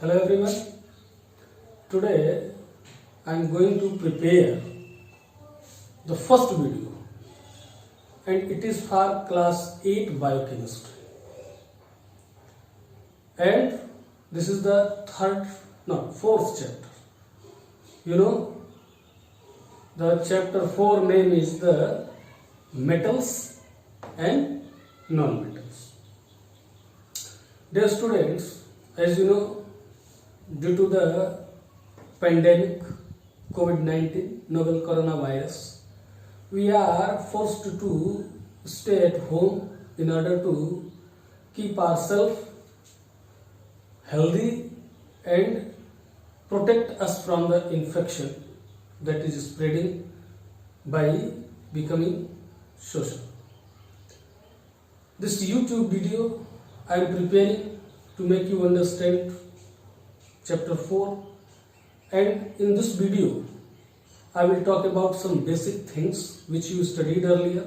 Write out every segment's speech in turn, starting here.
Hello everyone. Today I am going to prepare the first video and it is for class 8 biochemistry. And this is the fourth chapter. You know, the chapter 4 name is the metals and non-metals. Dear students, as you know, due to the pandemic COVID-19 novel coronavirus, we are forced to stay at home in order to keep ourselves healthy and protect us from the infection that is spreading by becoming social. This YouTube video I am preparing to make you understand chapter 4, and in this video I will talk about some basic things which you studied earlier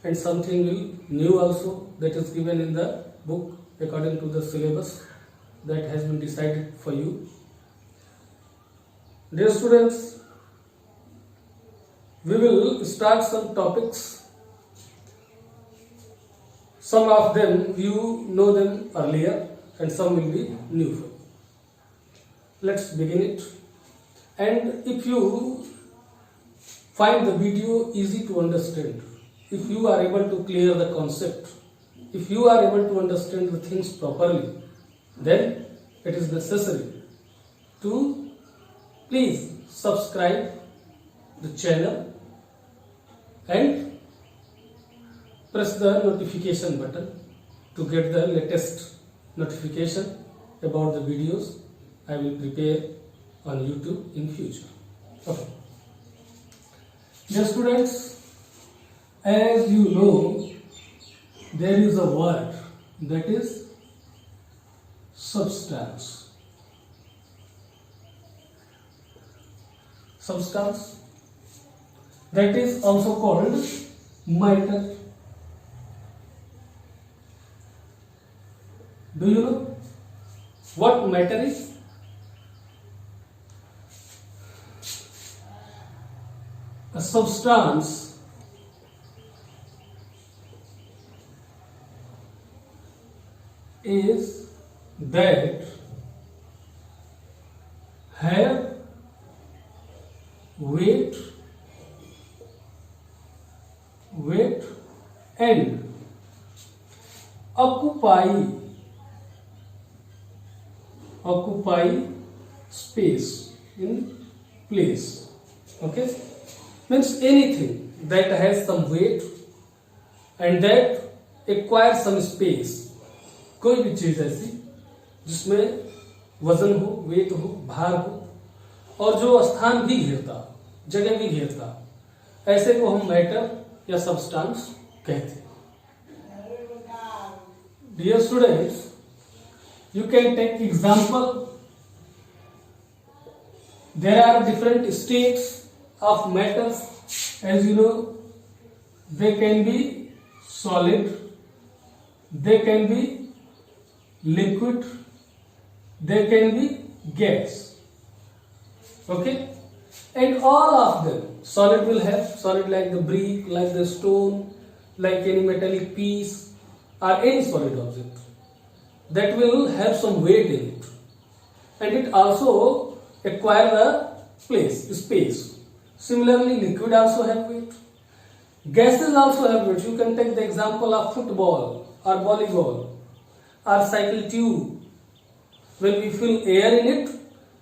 and something new also that is given in the book according to the syllabus that has been decided for you. Dear students, we will start some topics. Some of them you know them earlier and some will be new for you. Let's begin it. And if you find the video easy to understand, if you are able to clear the concept, if you are able to understand the things properly, then it is necessary to please subscribe the channel and press the notification button to get the latest notification about the videos I will prepare on YouTube in future. Okay. Dear students, as you know, there is a word that is substance. Substance that is also called matter. Do you know what matter is? A substance is that have weight and occupy space in place. Okay, means anything that has some weight and that acquires some space. कोई भी चीज ऐसी जिसमें वजन हो, wait हो, भार हो और जो स्थान भी घेरता, जगह भी घेरता, ऐसे को हम मैटर या सब्सटेंस कहते हैं. Dear students, you can take example. There are different states of matters. As you know, they can be solid, they can be liquid, they can be gas. Okay, and all of them, solid will have solid like the brick, like the stone, like any metallic piece or any solid object that will have some weight in it, and it also acquire a space. Similarly, liquid also have weight. Gases also have weight. You can take the example of football or volleyball or cycle tube. When we fill air in it,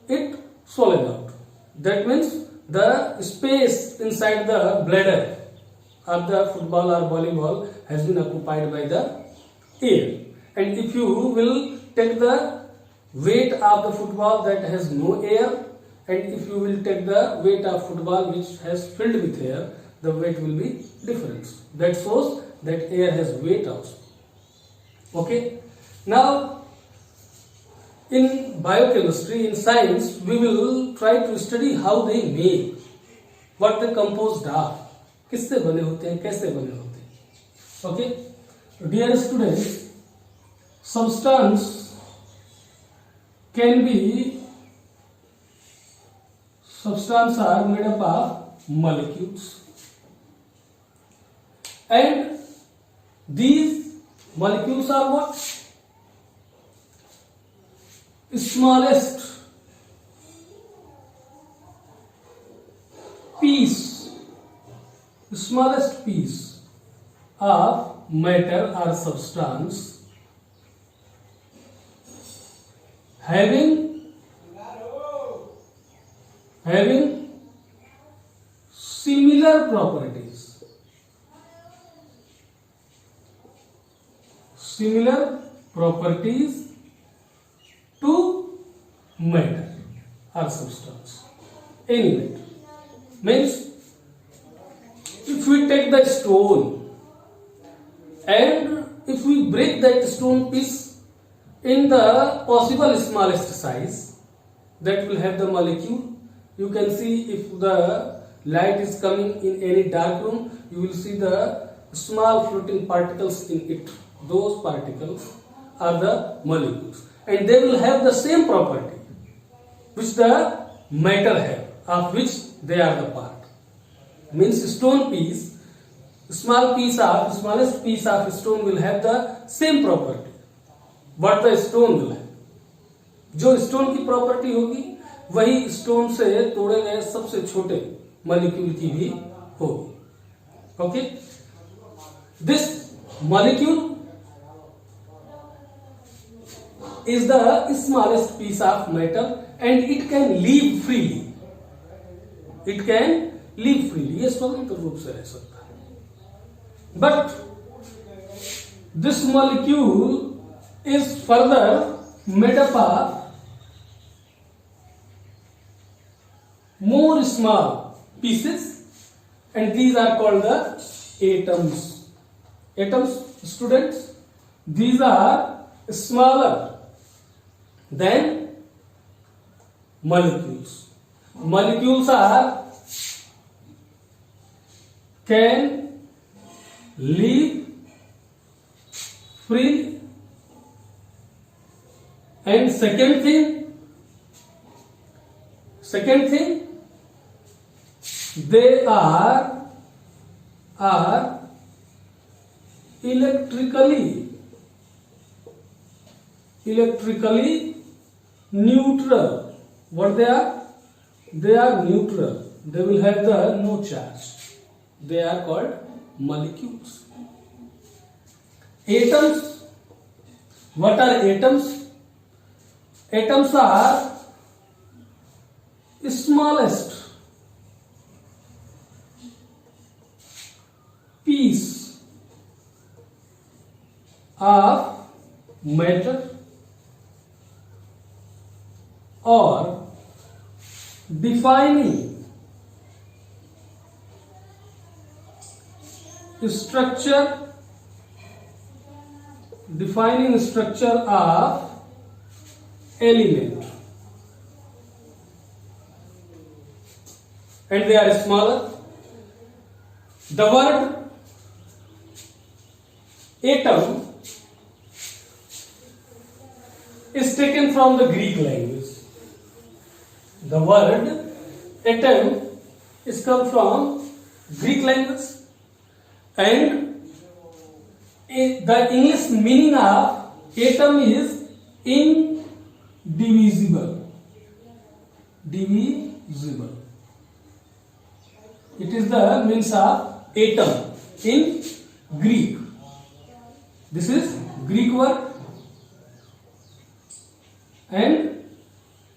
it swallows out. That means the space inside the bladder of the football or volleyball has been occupied by the air. And if you will take the weight of the football that has no air, and if you will take the weight of football which has filled with air, the weight will be different. That shows that air has weight also. Okay. Now, in biochemistry, in science, we will try to study how they make, what they composed of, किससे बने होते हैं, कैसे बने होते हैं. Okay. Dear students, substance can be substance are made up of molecules, and these molecules are what? Smallest piece of matter or substance having similar properties to matter or substance, any matter. Means if we take the stone and if we break that stone piece in the possible smallest size, that will have the molecule. You can see if the light is coming in any dark room, you will see the small floating particles in it. Those particles are the molecules, and they will have the same property which the matter have, of which they are the part. Means stone piece, smallest piece of stone will have the same property what the stone will have. जो stone की property होगी वही stone से तोड़े गए सबसे छोटे molecule की भी होगी. Okay, this molecule is the smallest piece of metal and it can live freely. It can live freely. ये स्वतंत्र रूप से रह सकता है. But this molecule is further made up of more small pieces, and these are called the atoms. Atoms, students, these are smaller than molecules. Molecules can live freely, and second thing, they are electrically neutral. What they are? They are neutral. They will have the no charge. They are called molecules. Atoms. What are atoms? Atoms are smallest piece of matter or defining structure of element, and they are smaller. The word atom is taken from the Greek language. The word atom is come from Greek language, and the English meaning of atom is indivisible. Divisible. It is the means of atom in Greek. This is Greek word, and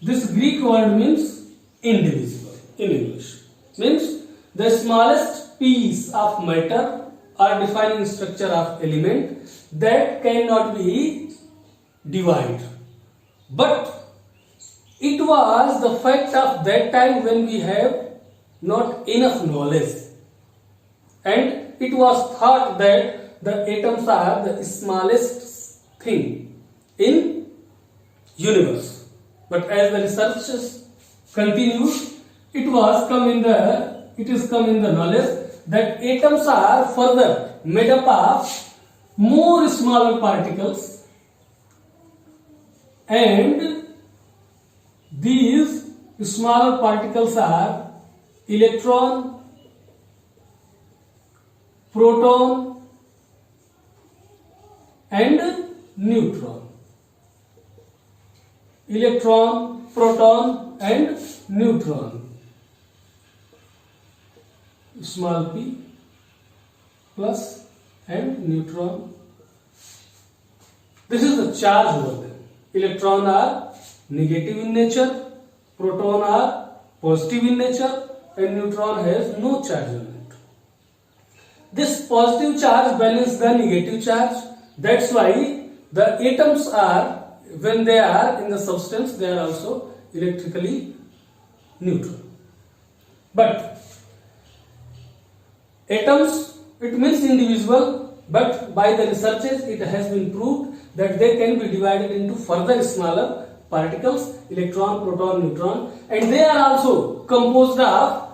this Greek word means indivisible in English. Means the smallest piece of matter or defining structure of element that cannot be divided. But it was the fact of that time when we have not enough knowledge, and it was thought that the atoms are the smallest thing in universe. But as the researches continued, it is come in the knowledge that atoms are further made up of more smaller particles, and these smaller particles are electron, proton and neutron. Electron, proton and neutron. Small p plus and neutron. This is the charge over them. Electron are negative in nature, proton are positive in nature, and neutron has no charge on it. This positive charge balances the negative charge. That's why the atoms are, when they are in the substance, they are also electrically neutral. But atoms, it means indivisible, but by the researches it has been proved that they can be divided into further smaller particles, electron, proton, neutron, and they are also composed of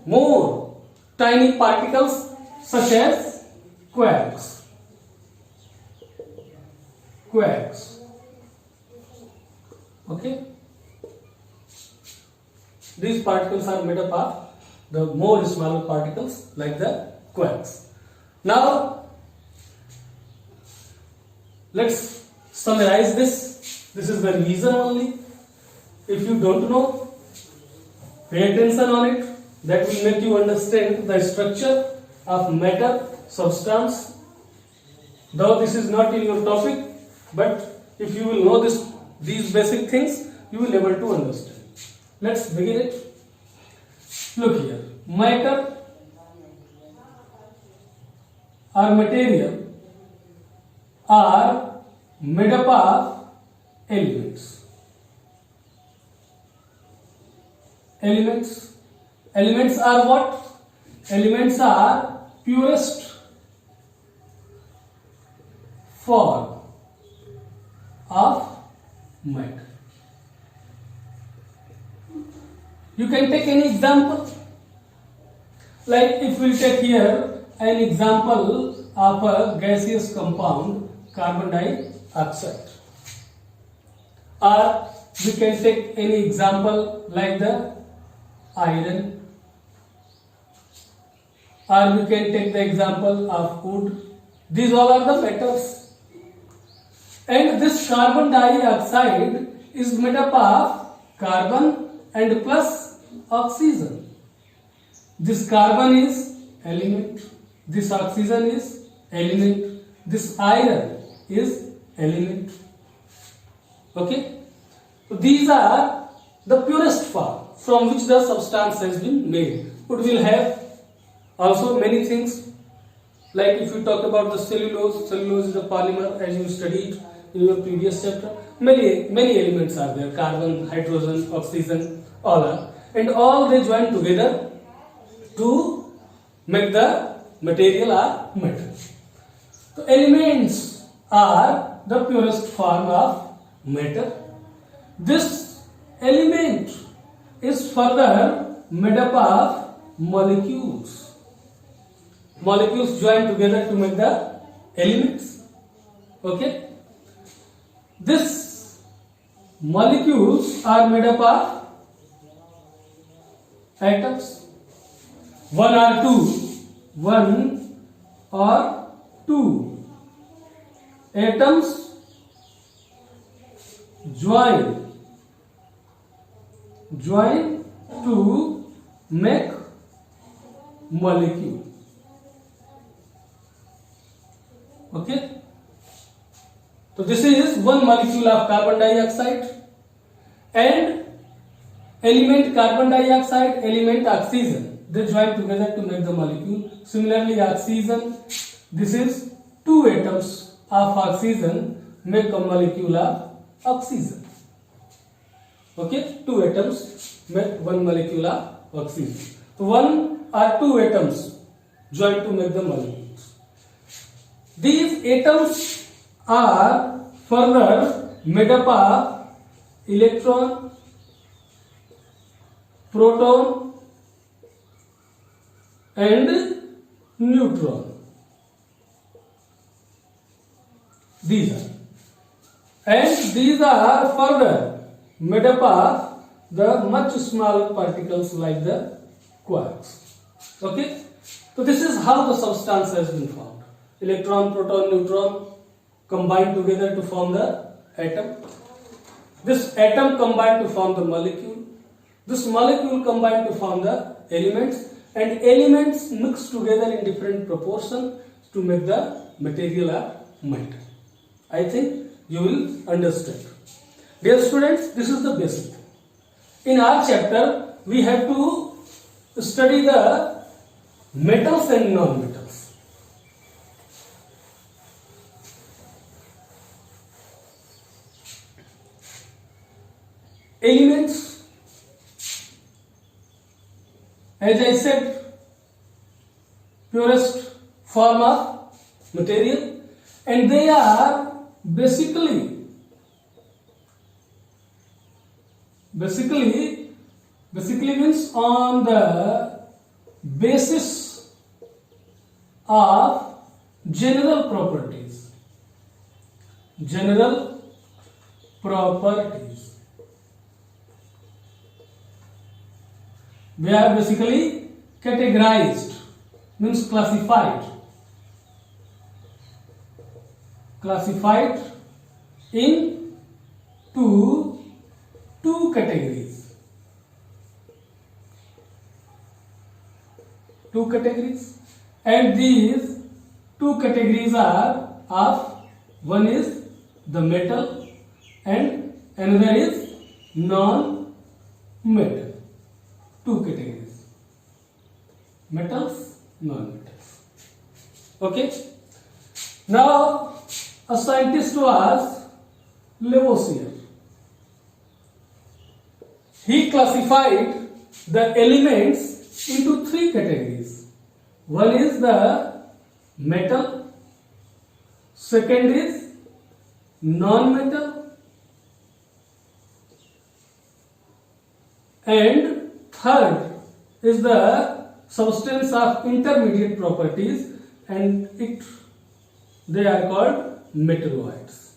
more tiny particles such as quarks. Okay, these particles are made up of the more smaller particles like the quarks. Now let's summarize this. This is the reason only. If you don't know, pay attention on it. That will make you understand the structure of matter, substance. Though this is not in your topic, but if you will know these basic things, you will be able to understand. Let's begin it. Look here. Matter or material are made up of elements. Elements are what? Elements are purest form of matter. You can take any example. Like if we take here an example of a gaseous compound, carbon dioxide. Or we can take any example like the iron. Or we can take the example of wood. These all are the metals. And this carbon dioxide is made up of carbon and plus oxygen. This carbon is element, this oxygen is element, this iron is element. Okay, so these are the purest form from which the substance has been made. It will have also many things, like if you talk about the cellulose is a polymer, as you studied in your previous chapter. Many elements are there, carbon, hydrogen, oxygen, all are, and all they join together to make the material or matter. So elements are the purest form of matter. This element is further made up of molecules. Molecules join together to make the elements. Okay. These molecules are made up of atoms. One or two atoms join to make molecule. Okay. So this is one molecule of carbon dioxide, and element carbon dioxide, element oxygen, they join together to make the molecule. Similarly, oxygen, this is two atoms of oxygen make a molecule of oxygen. Okay, two atoms make one molecule of oxygen. So one or two atoms join to make the molecules. These atoms are further made up of electron, proton and neutron. These are further made up of the much smaller particles like the quarks. Okay, so this is how the substance has been formed. Electron, proton, neutron combine together to form the atom. This atom combined to form the molecule. This molecule combined to form the elements, and elements mix together in different proportion to make the material or matter. I think you will understand. Dear students, this is the basic. In our chapter, we have to study the metals and non-metals. Elements, as I said, purest form of material, and they are basically means on the basis of general properties. They are basically categorized, means classified in two categories. And these two categories are of, one is the metal and another is non-metal. Two categories, metals, non-metals. Okay, now a scientist was Lavoisier. He classified the elements into three categories. One is the metal, second is non-metal, and third is the substance of intermediate properties, and they are called metalloids.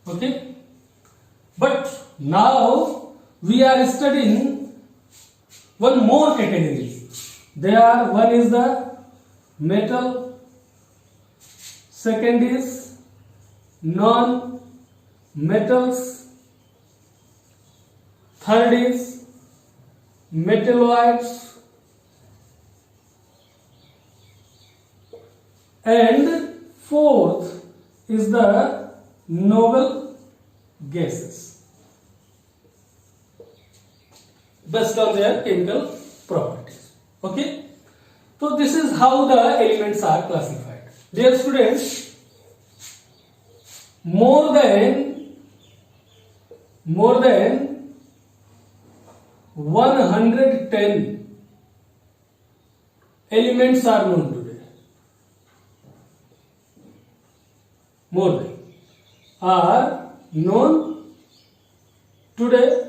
Okay, but now we are studying one more category. One is the metal, second is non-metals, third is metalloids, and fourth is the noble gases based on their chemical properties. Okay, so this is how the elements are classified. Dear students, more than 110 elements are known today. More than are known today.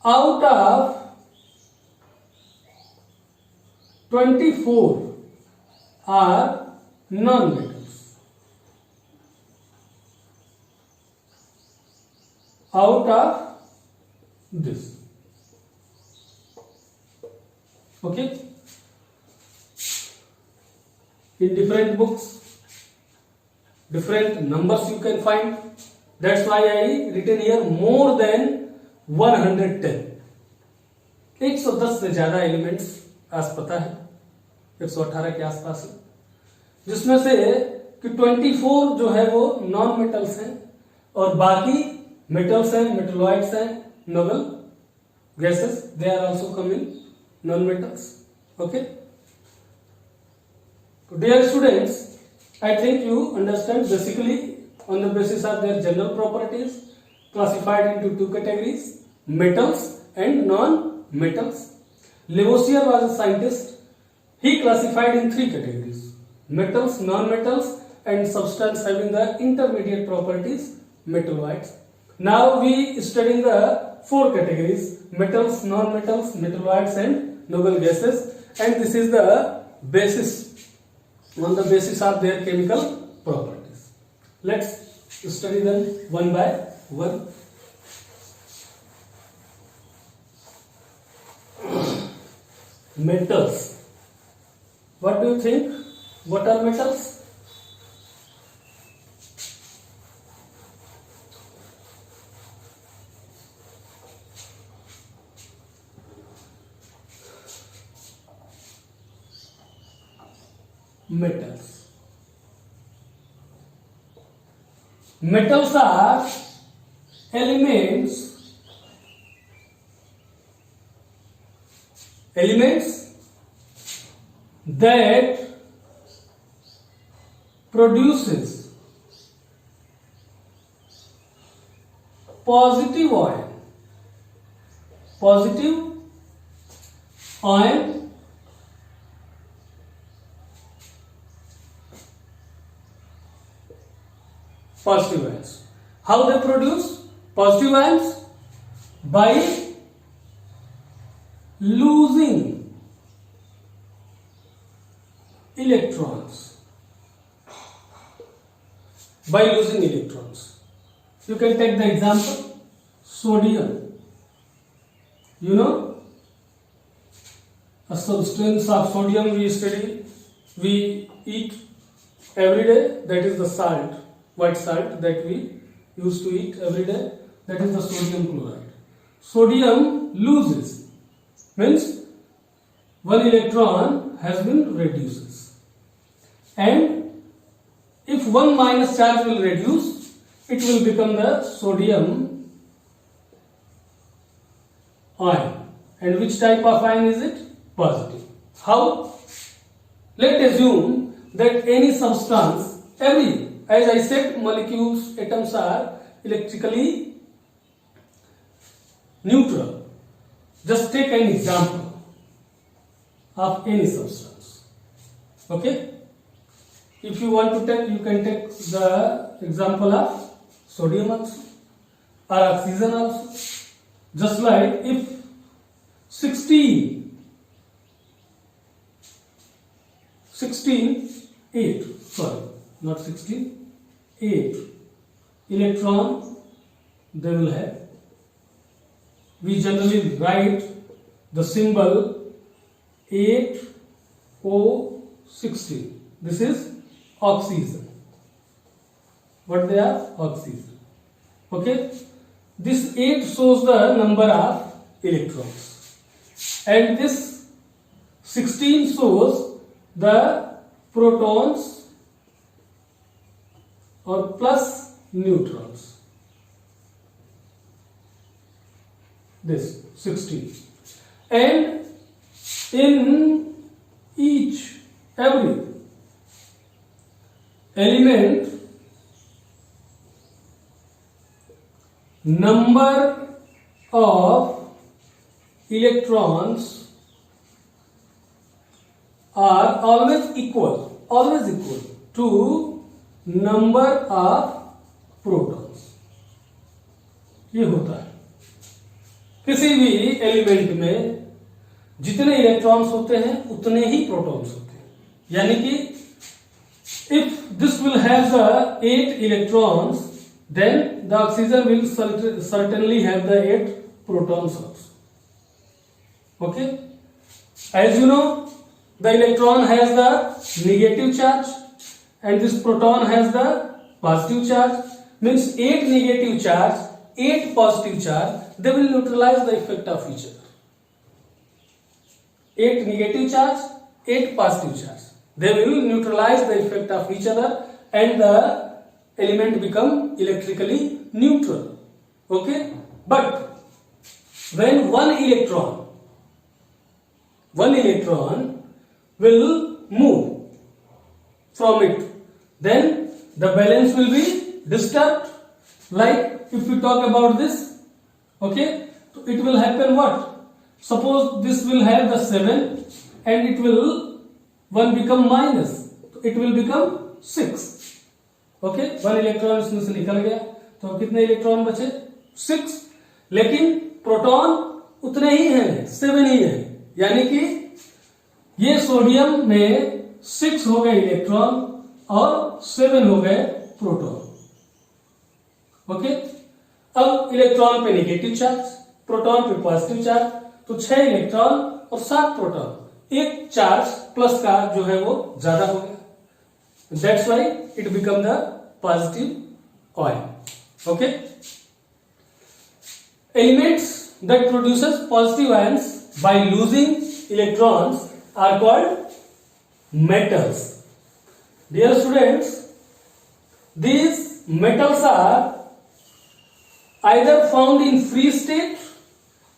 Out of 24 are non-metals. Out of this. Okay? In different books, different numbers you can find. That's why I written here more than 110. 110 से ज्यादा elements आज पता है, 118 के आसपास है, जिसमें से कि 24 जो है वो नॉन मेटल्स हैं और बाकी मेटल्स हैं, मेटलॉइड्स हैं, noble gases, they are also come in non metals. Okay, dear students, I think you understand basically on the basis of their general properties classified into two categories, metals and non-metals. Lavoisier was a scientist. He classified in three categories, metals, non-metals and substance having the intermediate properties, metalloids. Now we studying the four categories, metals, non-metals, metalloids and noble gases, and this is the basis, on the basis of their chemical properties. Let's study them one by 1. Metals. What do you think? What are metals? Metals. Metals are elements that produces positive ion positive ions. How they produce positive ions? By losing electrons. By losing electrons. You can take the example sodium. You know, a substance of sodium we eat every day, that is the salt, white salt that we used to eat every day, that is the sodium chloride. Sodium loses, means one electron has been reduces, and if one minus charge will reduce, it will become the sodium ion. And which type of ion is it? Positive. How? Let's assume that any substance, as I said, molecules, atoms are electrically neutral. Just take an example of any substance. Okay? If you want to take, you can take the example of sodium also or oxygen also. Just like if 8 electron they will have. We generally write the symbol 8O16. This is oxygen. What they are? Oxygen. Okay? This 8 shows the number of electrons, and this 16 shows the protons or plus neutrons. This 16, and in every element, number of electrons are always equal to number of protons. ये होता है किसी भी element में, जितने electrons होते हैं उतने ही प्रोटॉन्स होते हैं. यानी कि if this will have the 8 electrons, then the oxygen will certainly have the 8 protons also. Okay? As you know, the electron has the negative charge and this proton has the positive charge. Means 8 negative charge, 8 positive charge, they will neutralize the effect of each other. 8 negative charge, 8 positive charge, they will neutralize the effect of each other and the element become electrically neutral. Okay? But when one electron will move from it, then the balance will be disturbed. Like if we talk about this, okay, so it will happen what? Suppose this will have the 7 and it will one become minus, it will become 6. Okay, one electron इसमें से निकल गया, तो कितने electron बचे? 6. लेकिन proton उतने ही हैं, 7 ही हैं. यानी कि ये सोडियम में 6 हो गए इलेक्ट्रॉन और 7 हो गए प्रोटॉन. ओके, अब इलेक्ट्रॉन पे नेगेटिव चार्ज, प्रोटॉन पे पॉजिटिव चार्ज, तो 6 इलेक्ट्रॉन और 7 प्रोटॉन, एक चार्ज प्लस का जो है वो ज्यादा हो गया, that's why it become the positive ion. Okay, elements that produces positive ions by losing electrons are called metals. Dear students, these metals are either found in free state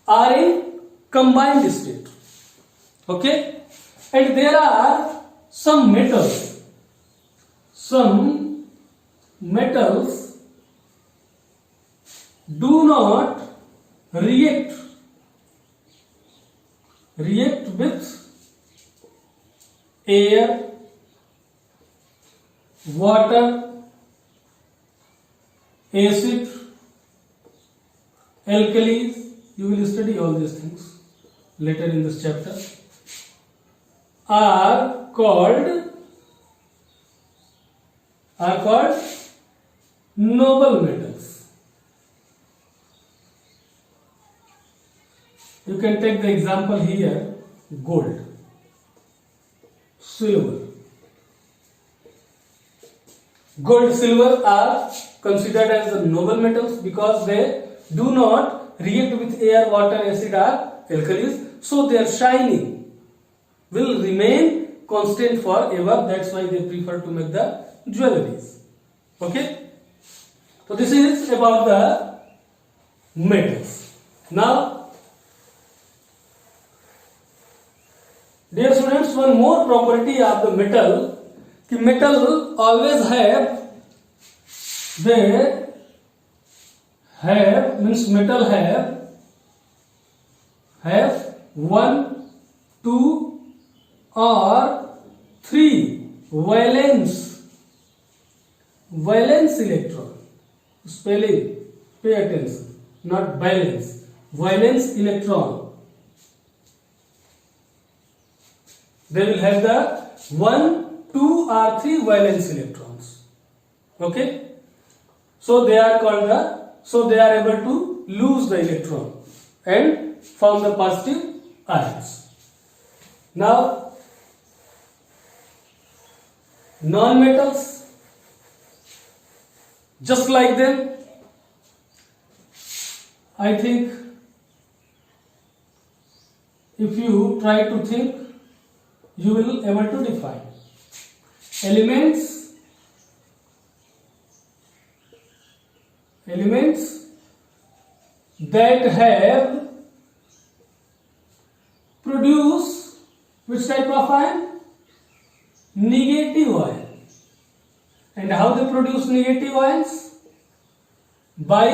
or in combined state. Okay, and there are some metals do not react with air, water, acid, alkalis. You will study all these things later in this chapter. Are called noble metals. You can take the example here: gold, silver. Gold, silver are considered as the noble metals because they do not react with air, water, acid or alkalis, so their shining will remain constant forever. That's why they prefer to make the jewelries. Okay, so this is about the metals. Now, dear students, one more property of the metal, कि metal always metal have 1, 2 or 3 valence electron. Spelling, pay attention, not valence, valence electron. They will have the 1, 2 or 3 valence electrons. Okay, so they are able to lose the electron and form the positive ions. Now, non-metals, just like them, I think if you try to think, you will able to define elements that have produce which type of ion? Negative ion. And how they produce negative ions? By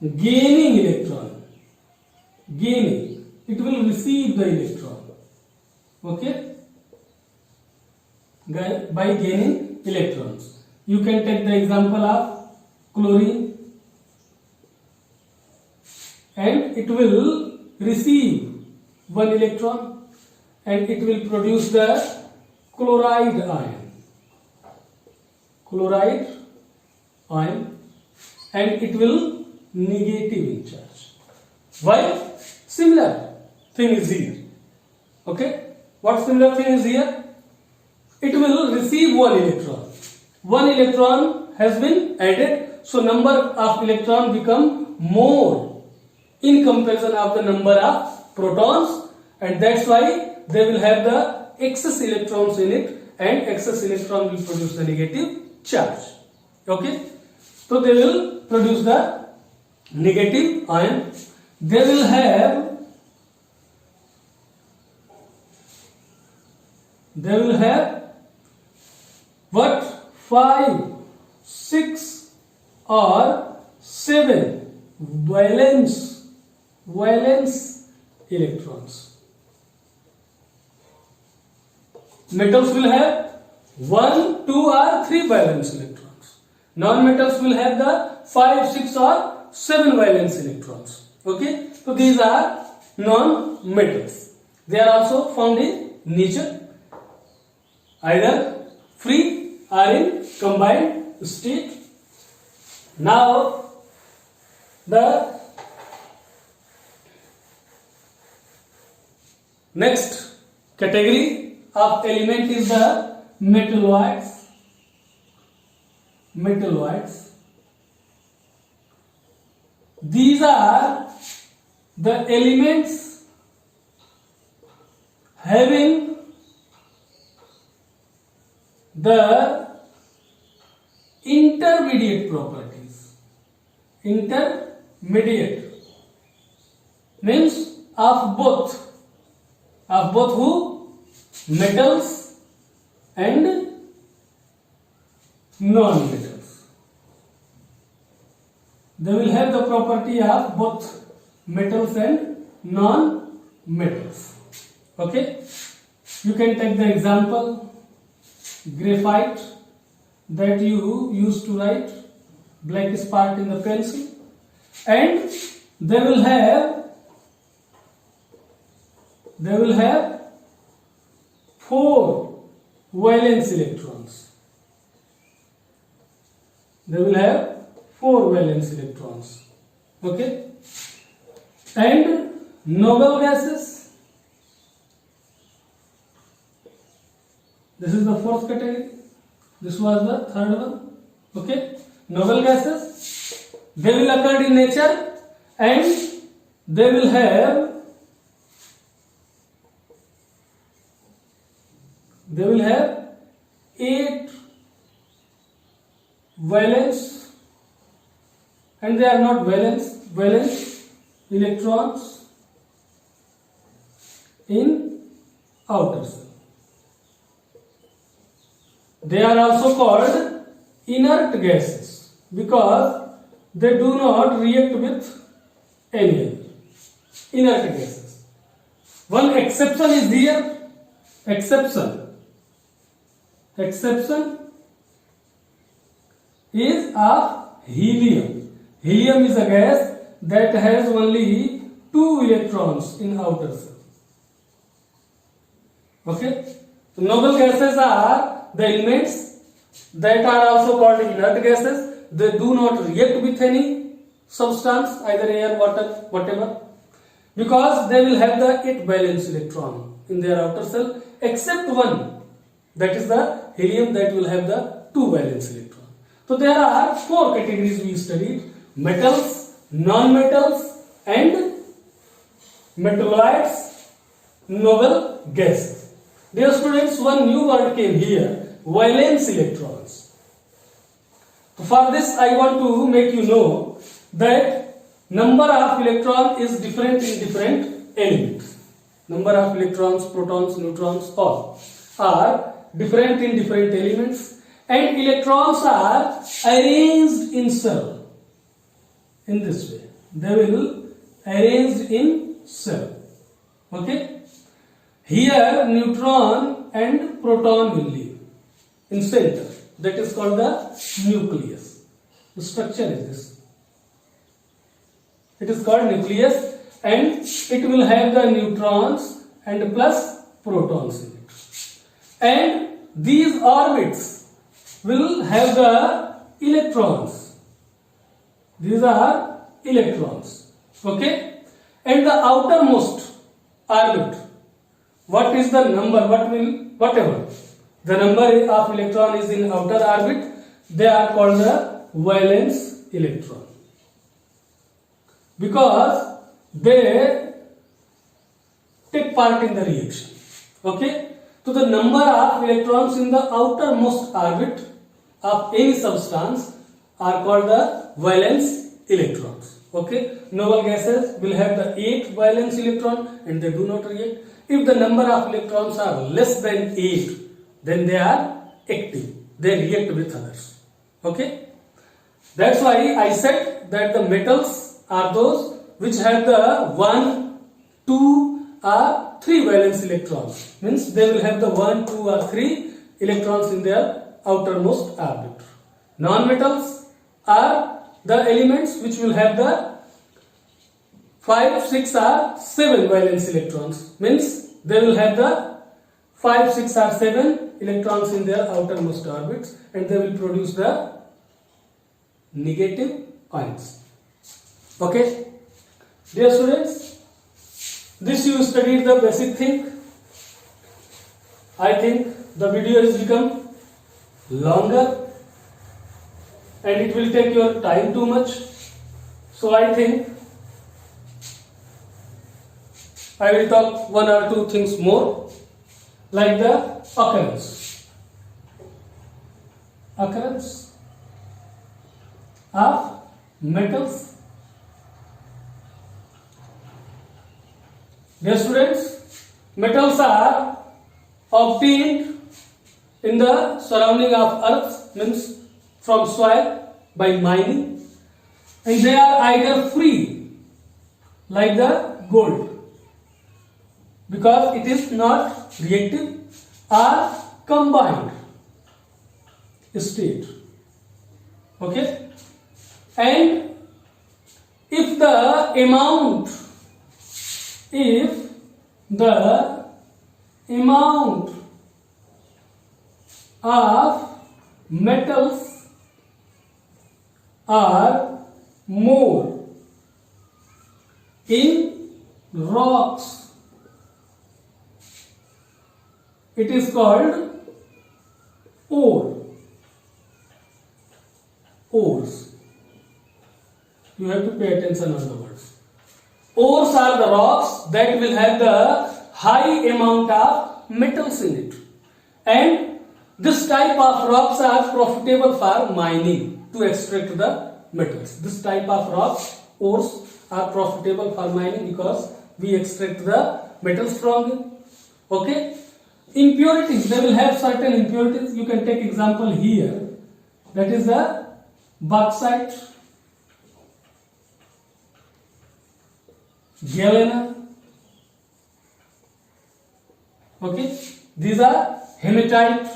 gaining electron. It will receive the electron. Okay, by gaining electrons. You can take the example of chlorine, and it will receive 1 electron and it will produce the chloride ion, and it will negative in charge. Why? Similar thing is here. Okay, what similar thing is here? It will receive 1 electron. 1 electron has been added, so number of electron become more in comparison of the number of protons, and that's why they will have the excess electrons in it, and excess electron will produce the negative charge. Okay, so they will produce the negative ion. They will have what? 5, 6 or 7 valence electrons. Metals will have 1, 2 or 3 valence electrons. Non-metals will have the 5, 6 or 7 valence electrons. Okay, so these are non-metals. They are also found in nature, either free or in combined state. Now, The next category of element is the metalloids. Metalloids. These are the elements having the intermediate properties. Intermediate means of both who? Metals and non-metals. They will have the property of both metals and non-metals. Okay? You can take the example graphite that you used to write black spot in the pencil, and they will have 4 valence electrons. They will have 4 valence electrons. Okay? And noble gases, this is the 4th category. This was the 3rd one. Okay? Noble gases, they will occur in nature and they will have they will have 8 valence, and they are not valence electrons in outer shell. They are also called inert gases because they do not react with any other. Inert gases. One exception is here. Exception is of helium. Helium is a gas that has only 2 electrons in outer shell. Okay? So noble gases are the elements that are also called inert gases. They do not react with any substance, either air, water, whatever, because they will have the 8 valence electron in their outer shell, except one, that is the helium, that will have the 2 valence electron. So there are 4 categories we studied: metals, non-metals, and metalloids, noble gases. Dear students, one new word came here: valence electrons. For this, I want to make you know that number of electron is different in different elements. Number of electrons, protons, neutrons, all are different in different elements, and electrons are arranged in cell in this way. They will arranged in cell. Okay? Here neutron and proton will live in center. That is called the nucleus. The structure is this. It is called nucleus, and it will have the neutrons and plus protons in it. And these orbits will have the electrons. These are electrons. Okay? And the outermost orbit, what is the number? Whatever the number of electron is in outer orbit, they are called the valence electron, because they take part in the reaction. Okay? So the number of electrons in the outermost orbit of any substance are called the valence electrons. Okay? Noble gases will have the 8 valence electron and they do not react. If the number of electrons are less than 8, then they are active. They react with others. Okay? That's why I said that the metals are those which have the 1, 2 or 3 valence electrons. Means they will have the 1, 2 or 3 electrons in their outermost orbit. Non-metals are the elements which will have the 5, 6 or 7 valence electrons. Means they will have the 5, 6 or 7 electrons in their outermost orbits, and they will produce the negative ions. Okay, dear students, this you studied the basic thing. I think the video has become longer and it will take your time too much. So I think I will talk one or two things more, like the occurrence of metals. Dear students, metals are obtained in the surrounding of earth, means from soil, by mining, and they are either free like the gold because it is not reactive, or combined state. Okay, and if the amount of metals are more in rocks, it is called ores. You have to pay attention on the words. Ores are the rocks that will have the high amount of metals in it, and this type of rocks are profitable for mining to extract the metals. This type of rocks, ores, are profitable for mining because we extract the metals from them. Okay, impurities, they will have certain impurities. You can take example here, that is the bauxite, galena. Okay, these are hematite,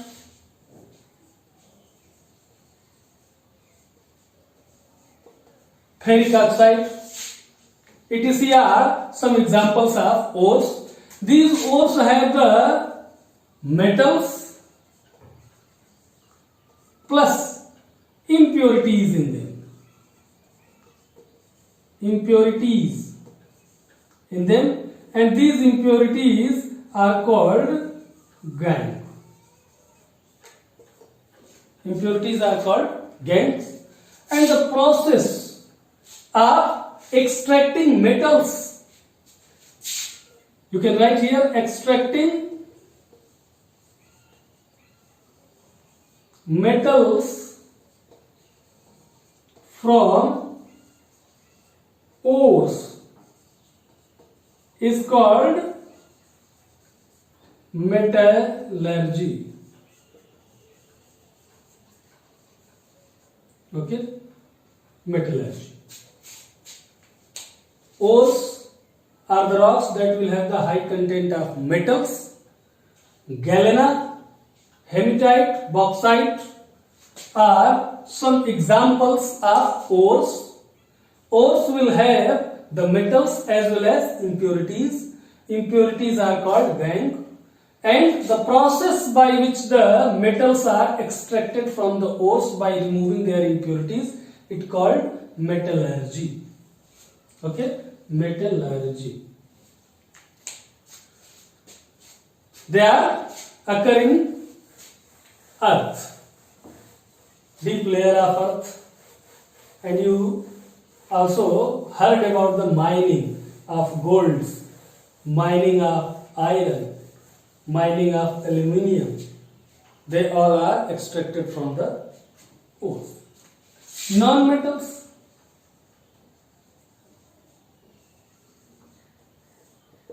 ferric oxide, etc. are some examples of ores. These ores have the metals plus impurities in them. And these impurities are called gangue. And the process of extracting metals, you can write here, extracting metals from ores is called metallurgy. Okay, metallurgy. Ores are the rocks that will have the high content of metals. Galena, hematite, bauxite are some examples of ores. Ores will have the metals as well as impurities. Impurities are called gangue, and the process by which the metals are extracted from the ores by removing their impurities, it called metallurgy. Okay, metallurgy. They are occurring earth, deep layer of earth, and you also heard about the mining of golds, mining of iron, mining of aluminium. They all are extracted from the ores. Non-metals,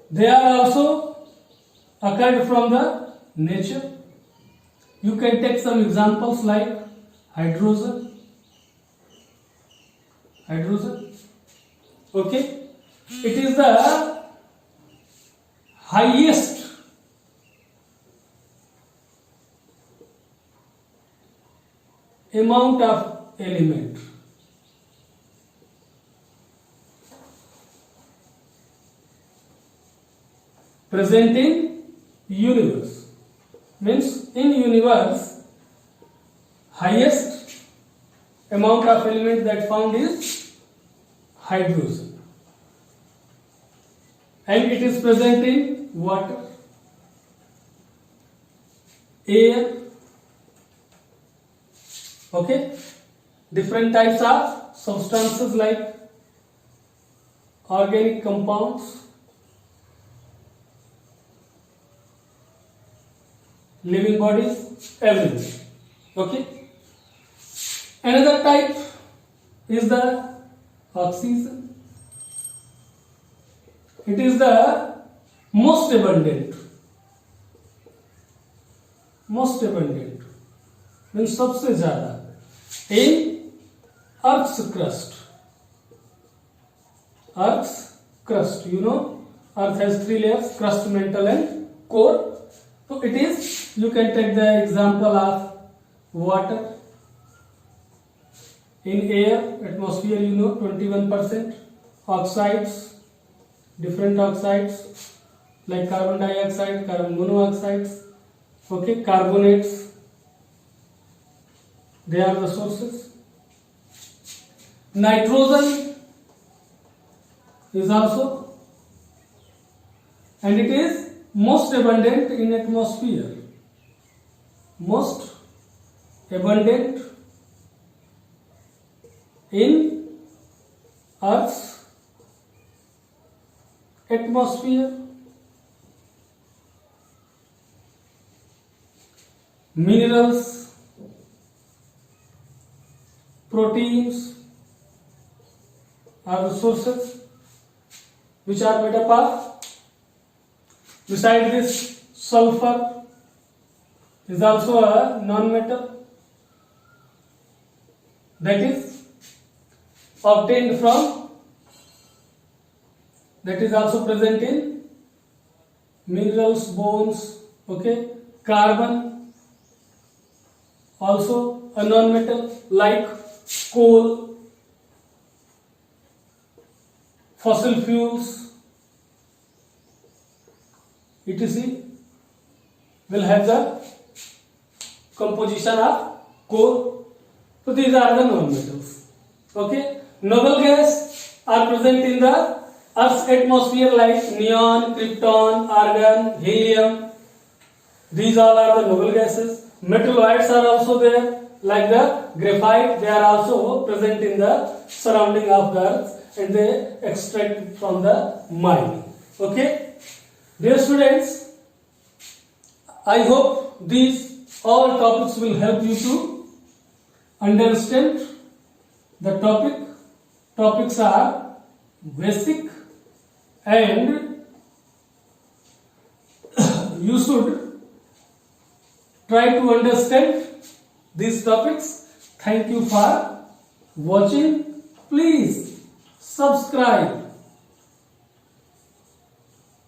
they are also occurred from the nature. You can take some examples like hydrogen. Okay, it is the highest amount of element present in universe. Means in universe, highest amount of element that found is hydrogen, and it is present in water, air. Okay, different types of substances like organic compounds, living bodies, everything. Okay, another type is the oxygen. It is the most abundant means सबसे ज्यादा in Earth's crust. You know, Earth has 3 layers: crust, mantle, and core. So it is, you can take the example of water. In air, atmosphere, you know, 21%. Oxides, different oxides like carbon dioxide, carbon monoxides. Okay, carbonates, they are the sources. Nitrogen is also, and it is most abundant in atmosphere. Most abundant in Earth's atmosphere. Minerals, proteins are the sources which are made up of. Beside this, sulfur is also a non-metal that is obtained from, that is also present in minerals, bones. Okay, carbon, also a non-metal like coal, fossil fuels, etc. will have the composition of coal. So these are the non-metals. Okay, noble gas are present in the Earth's atmosphere like neon, krypton, argon, helium. These all are the noble gases. Metalloids are also there like the graphite. They are also present in the surrounding of the Earth, and they extract from the mine. Okay, dear students, I hope these all topics will help you to understand the topic. Topics are basic, and you should try to understand these topics. Thank you for watching. Please subscribe.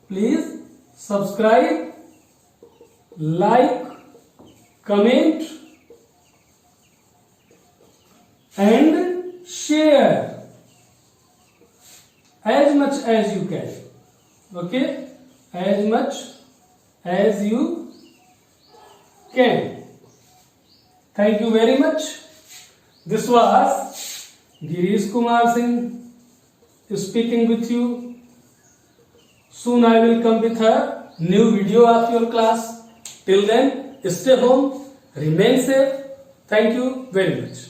Please subscribe, like, comment, and share as much as you can. Okay, as much as you can. Thank you very much. This was Girish Kumar Singh speaking with you. Soon I will come with a new video of your class. Till then, stay home, remain safe. Thank you very much.